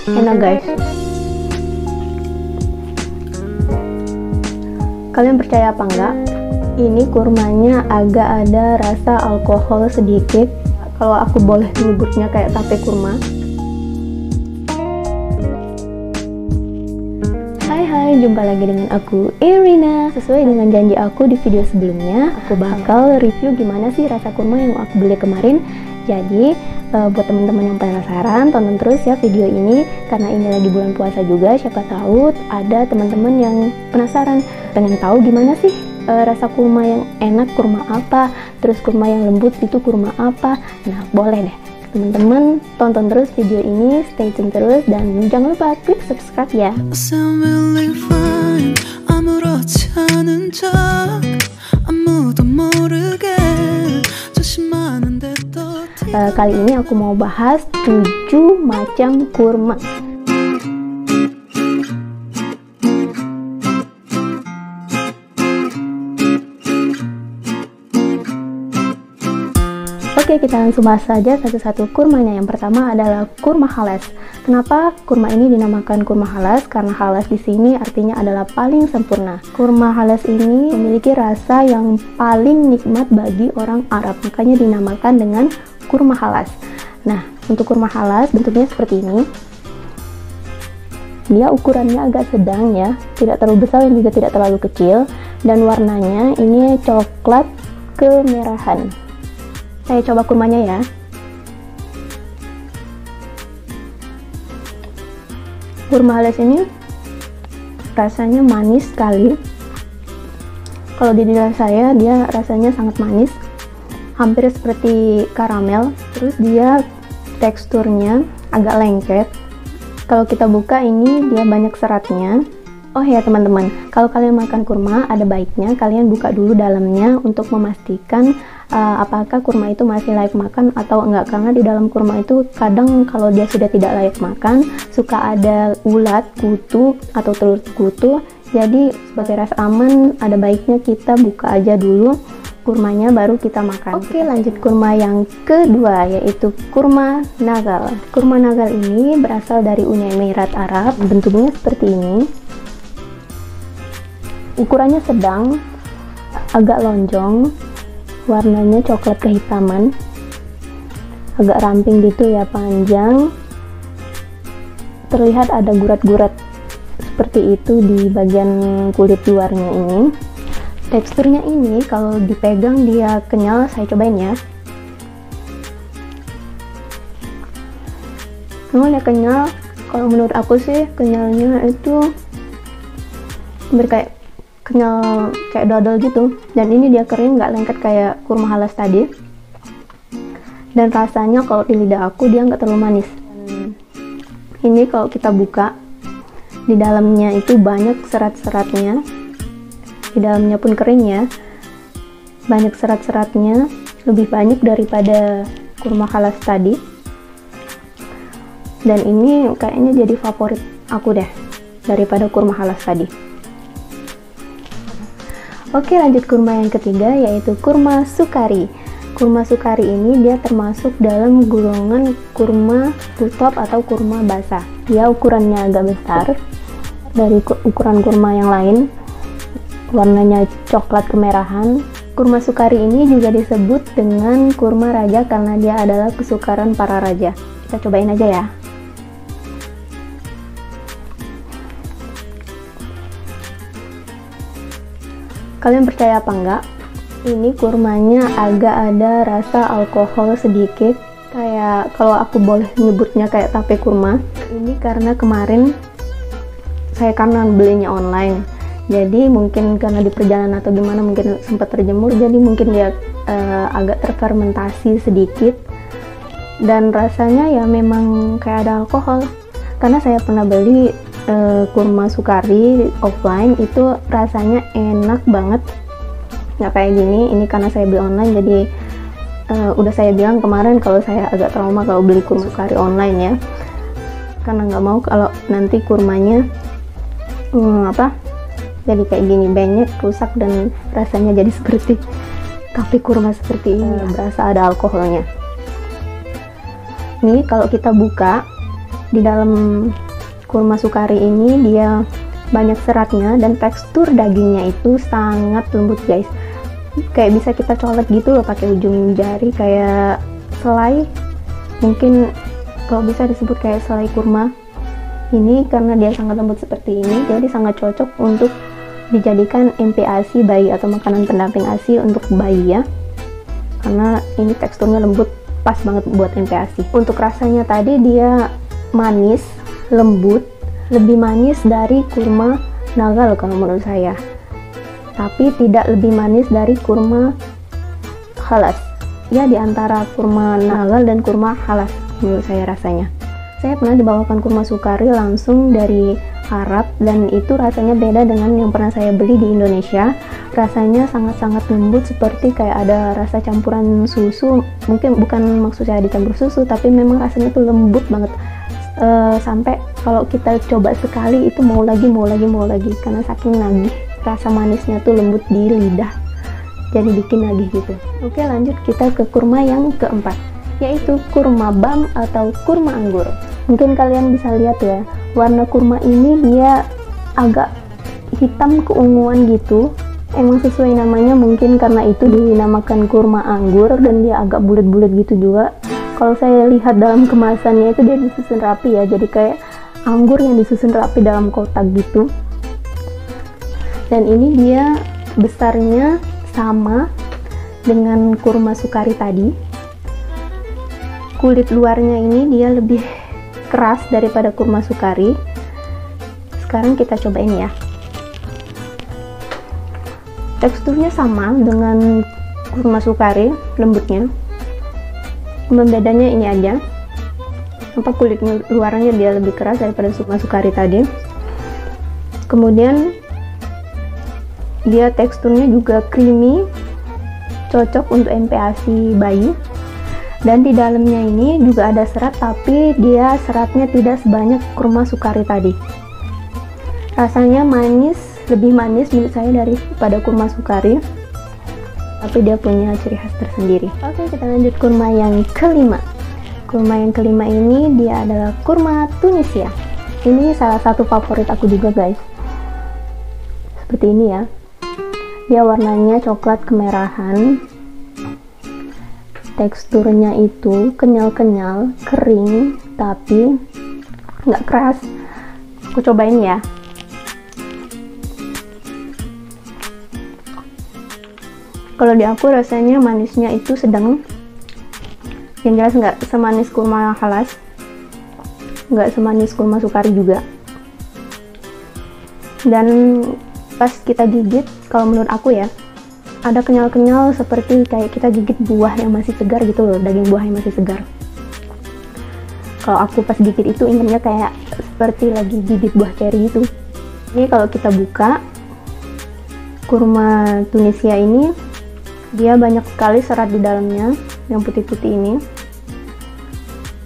Enak guys. Kalian percaya apa enggak? Ini kurmanya agak ada rasa alkohol sedikit. Kalau aku boleh menyebutnya kayak tape kurma. Hai, jumpa lagi dengan aku Irina. Sesuai dengan janji aku di video sebelumnya, aku bakal review gimana sih rasa kurma yang aku beli kemarin. Jadi buat teman-teman yang penasaran, tonton terus ya video ini karena ini lagi bulan puasa juga. Siapa tahu ada teman-teman yang penasaran, pengen tahu gimana sih rasa kurma yang enak, kurma apa, terus kurma yang lembut itu kurma apa. Nah, boleh deh teman-teman tonton terus video ini, stay tune terus, dan jangan lupa klik subscribe ya. Kali ini aku mau bahas 7 macam kurma. Oke, kita langsung bahas saja satu-satu kurmanya. Yang pertama adalah kurma halas. Kenapa kurma ini dinamakan kurma halas? Karena halas di sini artinya adalah paling sempurna. Kurma halas ini memiliki rasa yang paling nikmat bagi orang Arab, makanya dinamakan dengan kurma halas. Nah, untuk kurma halas bentuknya seperti ini. Dia ukurannya agak sedang ya, tidak terlalu besar dan juga tidak terlalu kecil, dan warnanya ini coklat kemerahan. Saya coba kurmanya ya. Kurma halas ini rasanya manis sekali. Kalau di lidah saya dia rasanya sangat manis, hampir seperti karamel. Terus dia teksturnya agak lengket. Kalau kita buka ini dia banyak seratnya. Oh ya teman-teman, kalau kalian makan kurma ada baiknya kalian buka dulu dalamnya untuk memastikan apakah kurma itu masih layak makan atau enggak, karena di dalam kurma itu kadang kalau dia sudah tidak layak makan suka ada ulat, kutu atau telur kutu. Jadi sebagai rasa aman ada baiknya kita buka aja dulu kurmanya baru kita makan. Oke, lanjut kurma yang kedua, yaitu kurma nagal. Kurma nagal ini berasal dari Uni Emirat Arab. Bentuknya seperti ini. Ukurannya sedang, agak lonjong, warnanya coklat kehitaman, agak ramping gitu ya, panjang. Terlihat ada gurat-gurat seperti itu di bagian kulit luarnya ini. Teksturnya ini kalau dipegang dia kenyal. Saya cobain ya. Dia kenyal. Kalau menurut aku sih kenyalnya itu kayak kenyal kayak dodol gitu, dan ini dia kering, nggak lengket kayak kurma halas tadi. Dan rasanya kalau di lidah aku dia nggak terlalu manis. Ini kalau kita buka di dalamnya itu banyak serat-seratnya. Di dalamnya pun kering ya, banyak serat-seratnya, lebih banyak daripada kurma halas tadi. Dan ini kayaknya jadi favorit aku deh daripada kurma halas tadi. Oke, lanjut kurma yang ketiga, yaitu kurma sukari. Kurma sukari ini dia termasuk dalam golongan kurma rutop atau kurma basah. Dia ukurannya agak besar dari ukuran kurma yang lain. Warnanya coklat kemerahan. Kurma sukari ini juga disebut dengan kurma raja karena dia adalah kesukaran para raja. Kita cobain aja ya. Kalian percaya apa enggak? Ini kurmanya agak ada rasa alkohol sedikit. Kayak kalau aku boleh nyebutnya kayak tape kurma. Ini karena kemarin saya karena belinya online. Jadi mungkin karena di perjalanan atau gimana mungkin sempat terjemur, jadi mungkin dia agak terfermentasi sedikit. Dan rasanya ya memang kayak ada alkohol. Karena saya pernah beli kurma sukari offline, itu rasanya enak banget, nggak kayak gini. Ini karena saya beli online, jadi udah saya bilang kemarin kalau saya agak trauma kalau beli kurma sukari online ya, karena nggak mau kalau nanti kurmanya jadi kayak gini, banyak rusak dan rasanya jadi seperti tape kurma seperti ini, berasa ada alkoholnya. Nih kalau kita buka Di dalam kurma sukari ini dia banyak seratnya dan tekstur dagingnya itu sangat lembut guys, kayak bisa kita colek gitu loh pakai ujung jari, kayak selai, mungkin kalau bisa disebut kayak selai kurma ini. Karena dia sangat lembut seperti ini, jadi sangat cocok untuk dijadikan MPASI bayi atau makanan pendamping ASI untuk bayi ya, karena ini teksturnya lembut, pas banget buat MPASI. Untuk rasanya tadi dia manis, lembut, lebih manis dari kurma nagal kalau menurut saya, tapi tidak lebih manis dari kurma halas ya, di antara kurma nagal dan kurma halas menurut saya rasanya. Saya pernah dibawakan kurma sukari langsung dari Arab dan itu rasanya beda dengan yang pernah saya beli di Indonesia. Rasanya sangat-sangat lembut, seperti kayak ada rasa campuran susu, mungkin bukan maksud saya dicampur susu, tapi memang rasanya tuh lembut banget. Sampai kalau kita coba sekali itu mau lagi karena saking nagih, rasa manisnya tuh lembut di lidah, jadi bikin nagih gitu. Oke, lanjut kita ke kurma yang keempat, yaitu kurma bam atau kurma anggur. Mungkin kalian bisa lihat ya, warna kurma ini dia agak hitam keunguan gitu, emang sesuai namanya, mungkin karena itu dinamakan kurma anggur, dan dia agak bulat-bulat gitu juga. Kalau saya lihat dalam kemasannya itu dia disusun rapi ya, jadi kayak anggur yang disusun rapi dalam kotak gitu. Dan ini dia besarnya sama dengan kurma sukari tadi. Kulit luarnya ini dia lebih keras daripada kurma sukari. Sekarang kita cobain ya. Teksturnya sama dengan kurma sukari, lembutnya. Bedanya ini aja, kulit luarnya dia lebih keras daripada kurma sukari tadi. Kemudian dia teksturnya juga creamy, cocok untuk MPASI bayi. Dan di dalamnya ini juga ada serat, tapi dia seratnya tidak sebanyak kurma sukari tadi. Rasanya manis, lebih manis menurut saya daripada kurma sukari, tapi dia punya ciri khas tersendiri. Oke, kita lanjut kurma yang kelima. Kurma yang kelima ini dia adalah kurma Tunisia. Ini salah satu favorit aku juga guys. Seperti ini ya. Dia warnanya coklat kemerahan. Teksturnya itu kenyal-kenyal, kering, tapi nggak keras. Aku cobain ya. Kalau di aku rasanya manisnya itu sedang, yang jelas nggak semanis kurma halas, nggak semanis kurma sukari juga. Dan pas kita gigit, kalau menurut aku ya, ada kenyal-kenyal seperti kayak kita gigit buah yang masih segar gitu loh, daging buah yang masih segar. Kalau aku pas gigit itu ingatnya kayak seperti lagi gigit buah ceri gitu. Ini kalau kita buka kurma Tunisia ini, dia banyak sekali serat di dalamnya, yang putih-putih ini.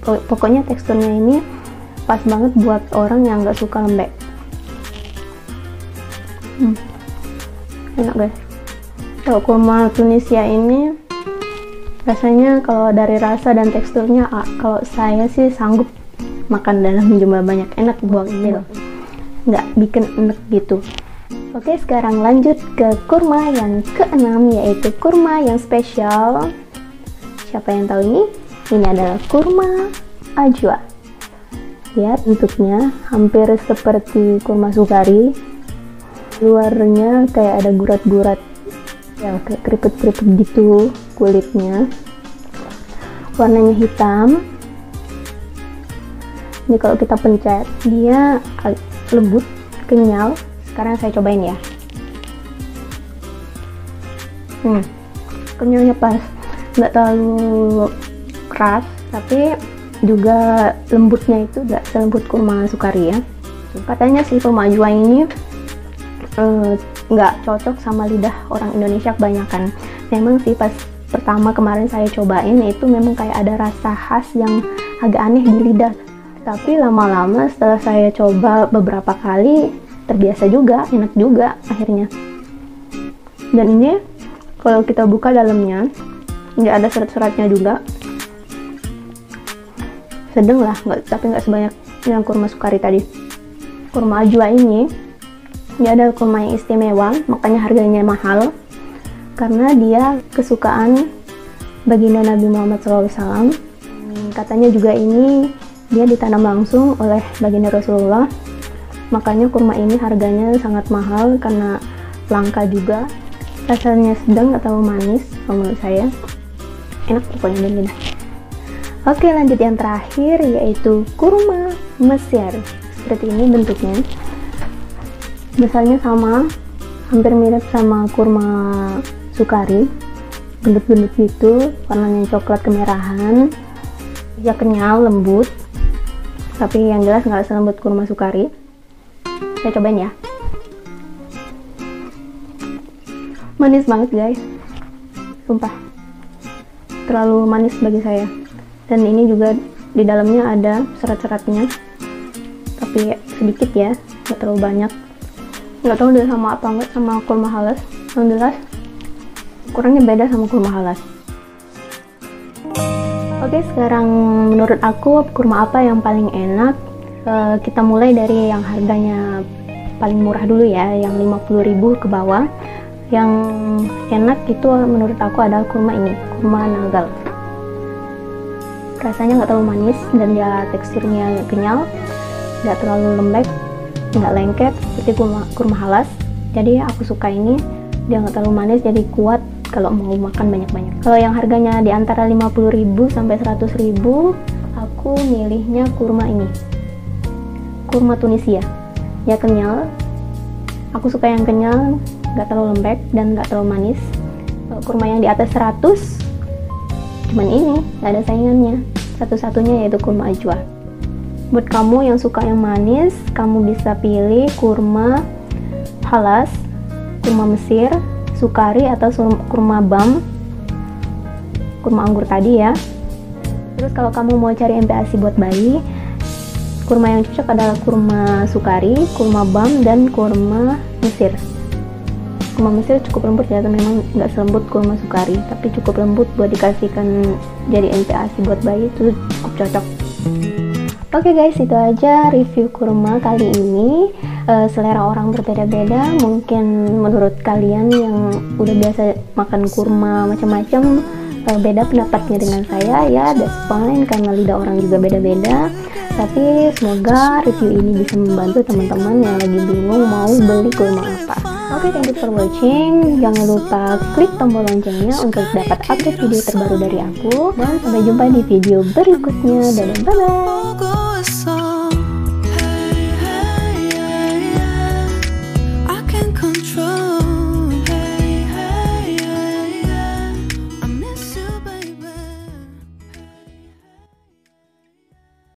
Pokoknya teksturnya ini pas banget buat orang yang nggak suka lembek. Enak guys. Kalau kurma Tunisia ini rasanya, kalau dari rasa dan teksturnya, kalau saya sih sanggup makan dalam jumlah banyak. Enak buang ini loh, nggak bikin enek gitu. Oke, sekarang lanjut ke kurma yang keenam, yaitu kurma yang spesial. Siapa yang tahu ini? Ini adalah kurma ajwa. Lihat bentuknya hampir seperti kurma sukari. Luarnya kayak ada gurat-gurat, ya kayak keriput-keriput gitu kulitnya. Warnanya hitam. Ini kalau kita pencet, dia lembut, kenyal. Sekarang saya cobain ya. Kenyalnya pas, nggak terlalu keras, tapi juga lembutnya itu nggak selembut kurma sukari ya. Katanya sih kurma ajwa ini nggak cocok sama lidah orang Indonesia kebanyakan. Memang sih pas pertama kemarin saya cobain itu memang kayak ada rasa khas yang agak aneh di lidah, tapi lama-lama setelah saya coba beberapa kali terbiasa juga, enak juga akhirnya. Dan ini kalau kita buka dalamnya nggak ada serat-seratnya juga, sedang lah, tapi nggak sebanyak yang kurma Sukari tadi. Kurma Ajwa ini dia adalah kurma yang istimewa, makanya harganya mahal, karena dia kesukaan baginda Nabi Muhammad SAW. Katanya juga ini dia ditanam langsung oleh baginda Rasulullah, makanya kurma ini harganya sangat mahal karena langka juga. Rasanya sedang, nggak terlalu manis kalau menurut saya, enak pokoknya dan lidah. Oke, lanjut yang terakhir, yaitu kurma Mesir. Seperti ini bentuknya, besarnya sama, hampir mirip sama kurma Sukari, gendut-gendut gitu, warnanya coklat kemerahan, ya kenyal, lembut, tapi yang jelas nggak selembut kurma Sukari. Saya cobain ya. Manis banget guys, sumpah, terlalu manis bagi saya. Dan ini juga di dalamnya ada serat-seratnya, tapi sedikit ya, nggak terlalu banyak. Nggak tahu udah sama apa enggak sama kurma halas. Yang jelas kurangnya beda sama kurma halas. Oke, sekarang menurut aku kurma apa yang paling enak? Kita mulai dari yang harganya paling murah dulu ya, yang 50.000 ke bawah. Yang enak itu menurut aku adalah kurma ini, kurma Nagal. Rasanya nggak terlalu manis dan dia teksturnya kenyal, nggak terlalu lembek, nggak lengket seperti kurma halas. Jadi aku suka ini, dia nggak terlalu manis, jadi kuat kalau mau makan banyak-banyak. Kalau yang harganya di antara 50.000 sampai 100.000, aku milihnya kurma ini, kurma Tunisia. Ya kenyal, aku suka yang kenyal, nggak terlalu lembek dan nggak terlalu manis. Kalau kurma yang di atas 100, cuman ini, nggak ada saingannya. Satu-satunya yaitu kurma Ajwa. Buat kamu yang suka yang manis, kamu bisa pilih kurma halas, kurma Mesir, Sukari, atau kurma Bam, kurma anggur tadi ya. Terus kalau kamu mau cari MPASI buat bayi, kurma yang cocok adalah kurma Sukari, kurma Bam, dan kurma Mesir. Kurma Mesir cukup lembut ya, memang nggak selembut kurma Sukari, tapi cukup lembut buat dikasihkan jadi MPASI buat bayi, itu cukup cocok. Oke guys, itu aja review kurma kali ini. Selera orang berbeda-beda, mungkin menurut kalian yang udah biasa makan kurma macam-macam beda pendapatnya dengan saya, ya that's fine, karena lidah orang juga beda-beda. Tapi semoga review ini bisa membantu teman-teman yang lagi bingung mau beli kurma apa. Oke, thank you for watching. Jangan lupa klik tombol loncengnya untuk dapat update video terbaru dari aku. Dan sampai jumpa di video berikutnya. Dadah, bye-bye.